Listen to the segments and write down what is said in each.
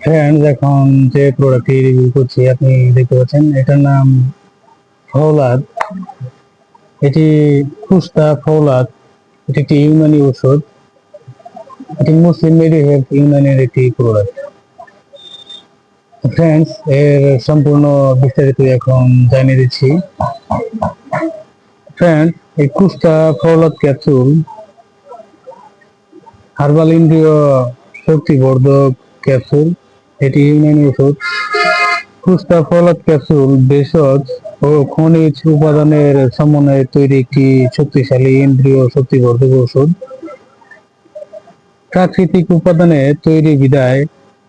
Friends, এখন যে প্রোডাক্টটি রিভিউ করছি আপনি দেখতে পাচ্ছেন, এটার নাম ফওলাদ। এটি কুস্তা ফওলাদ। এটি একটি ইউনানি ঔষধ। এটি মুসলিম মেডিহেলথ ইউনানির একটি প্রোডাক্ট। ফ্রেন্ডস, এর সম্পূর্ণ বিস্তারিত এখন জানিয়ে দিচ্ছি। ফ্রেন্ডস, এই কুস্তা ফওলাদ ক্যাপসুল হার্বাল ইন্দ্রিয় শক্তিবর্ধক ক্যাপসুল। এটি ইউনানি ওষুধ। কুস্তা ফওলাদ ক্যাপসুল ভেষজ ও খনিজ উপাদানের সমন্বয়ে তৈরি একটি শক্তিশালী ইন্দ্রিয় শক্তিবর্ধক ঔষধ। প্রাকৃতিক উপাদানে তৈরি বিধায়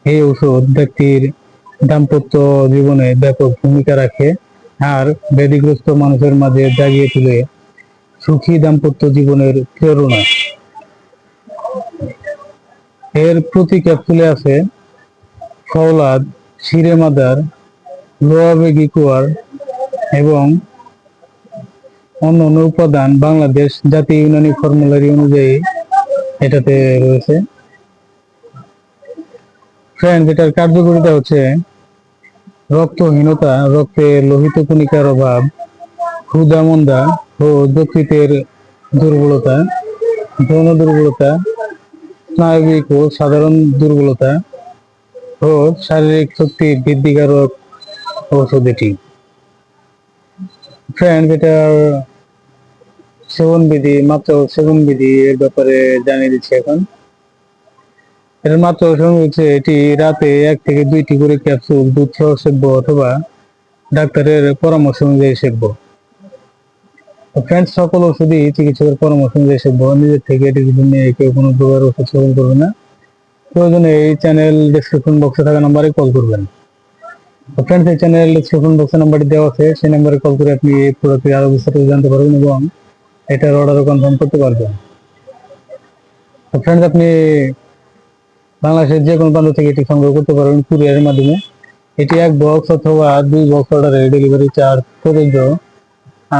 এই ঔষধ ব্যক্তির দাম্পত্য জীবনে ব্যাপক ভূমিকা রাখে আর ব্যাধিগ্রস্ত মানুষের মাঝে জাগিয়ে তুলে সুখী দাম্পত্য জীবনের প্রেরণা। এর প্রতি ক্যাপসুলে আছে ফওলাদ, শিরে মাদার, লোয়া বেগিকুয়ার এবং অন্যান্য উপাদান বাংলাদেশ জাতীয় ইউনানি ফর্মুলারি অনুযায়ী এটাতে রয়েছে। ফ্রেন্ড, এটার কার্যকারিতা হচ্ছে রক্তহীনতা, রক্তে লোহিত কণিকার অভাব, ক্ষুধা মন্দা ও যকৃতের দুর্বলতা, যৌন দুর্বলতা, স্নায়বিক ও সাধারণ দুর্বলতা ও শারীরিক শক্তি বৃদ্ধিকারক ঔষধ এটি। ফ্রেন্ড, এটার সেবন বিধি এর ব্যাপারে জানিয়ে দিচ্ছি এখন। এর মাত্রা হচ্ছে এটি রাতে 1 থেকে 2টি করে ক্যাপসুল দুধ সহ সেবন অথবা ডাক্তারের পরামর্শ অনুযায়ী সেবন। ফ্রেন্ডস, সকল ওষুধই চিকিৎসকের পরামর্শ অনুযায়ী সেবন। নিজের থেকে এটি নিয়ে কেউ কোনো প্রকার ওষুধ সেবন করবে না। প্রয়োজনে এই চ্যানেল ডেসক্রিপশন বক্সে থাকা নাম্বারে কল করবেন। ফ্রেন্ডস, এই চ্যানেল ডেসক্রিপশন বক্সে নাম্বারটি দেওয়া আছে, সেই নাম্বারে কল করে আপনি এই প্রোডাক্টের আরো বিস্তারিত জানতে পারবেন এবং এটার অর্ডারও কনফার্ম করতে পারবেন। ফ্রেন্ডস, আপনি বাংলাদেশের যে কোনো প্রান্ত থেকে এটি সংগ্রহ করতে পারবেন কুরিয়ারের মাধ্যমে। এটি 1 বক্স অথবা 2 বক্স অর্ডারে ডেলিভারি চার্জ প্রযোজ্য,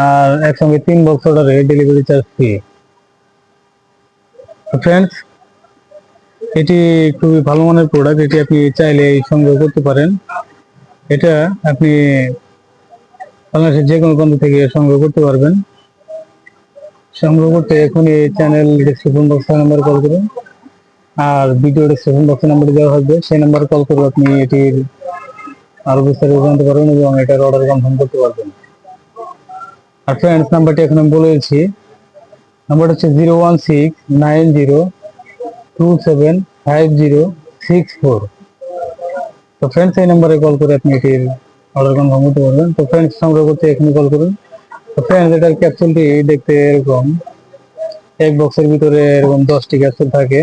আর একসঙ্গে 3 বক্স অর্ডারে ডেলিভারি চার্জ ফ্রি। ফ্রেন্ডস, এটি খুবই ভালো মানের প্রোডাক্ট। এটি আপনি চাইলে সংগ্রহ করতে পারেন। এটা আপনি বাংলাদেশের যে কোনো প্রান্ত থেকে সংগ্রহ করতে পারবেন। সংগ্রহ করতে এখনই চ্যানেল ডেসক্রিপশন বক্সের নাম্বারে কল করুন, আর ভিডিও ডেসক্রিপশন বক্সের নাম্বারে দেওয়া হবে, সেই নাম্বারে কল করে আপনি এটির আরো বিস্তারিত জানতে পারবেন এবং এটার অর্ডার কনফার্ম করতে পারবেন। আর ফ্রেন্ডস, নাম্বারটি এখন আমি বলে দিচ্ছি। নাম্বারটা হচ্ছে 01690275064। তো ফ্রেন্ডস, এই নাম্বারে কল করে আপনি এটির অর্ডার কনফার্ম করতে পারবেন। তো ফ্রেন্ডস, সংগ্রহ করতে এখনই কল করুন। তো ফ্রেন্ডস, এটার ক্যাপসুলটি দেখতে এরকম। 1 বক্সের ভিতরে এরকম 10টি ক্যাপসুল থাকে।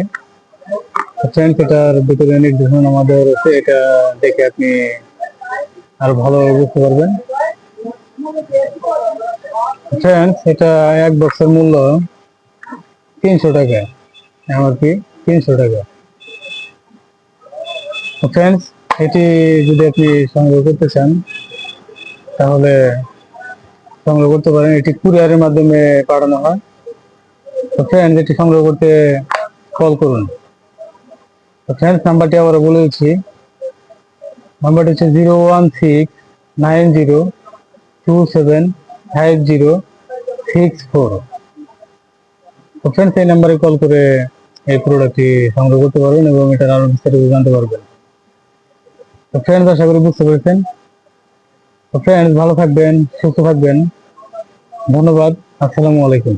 ফ্রেন্ডস, এটার ভিতরে নির্দেশনা আমাদের রয়েছে, এটা দেখে আপনি আরো ভালোভাবে বুঝতে পারবেন। ফ্রেন্ডস, এটা 1 বক্সের মূল্য 300 টাকা, এমআরপি 300 টাকা। ফ্রেন্ডস, এটি যদি আপনি সংগ্রহ করতে চান তাহলে সংগ্রহ করতে পারেন। এটি কুরিয়ারের মাধ্যমে পাঠানো হয়। তো ফ্রেন্ডস, এটি সংগ্রহ করতে কল করুন। তো ফ্রেন্ডস, নাম্বারটি আবার বলে দিচ্ছি। নাম্বারটি হচ্ছে 01690275064। তো ফ্রেন্ডস, এই নাম্বারে কল করে এই প্রোডাক্টটি সংগ্রহ করতে পারবেন এবং এটার আরো বিস্তারিত জানতে পারবেন। তো ফ্রেন্ডস, আশা করি বুঝতে পেরেছেন। তো ফ্রেন্ডস, ভালো থাকবেন, সুস্থ থাকবেন। ধন্যবাদ। আসসালামু আলাইকুম।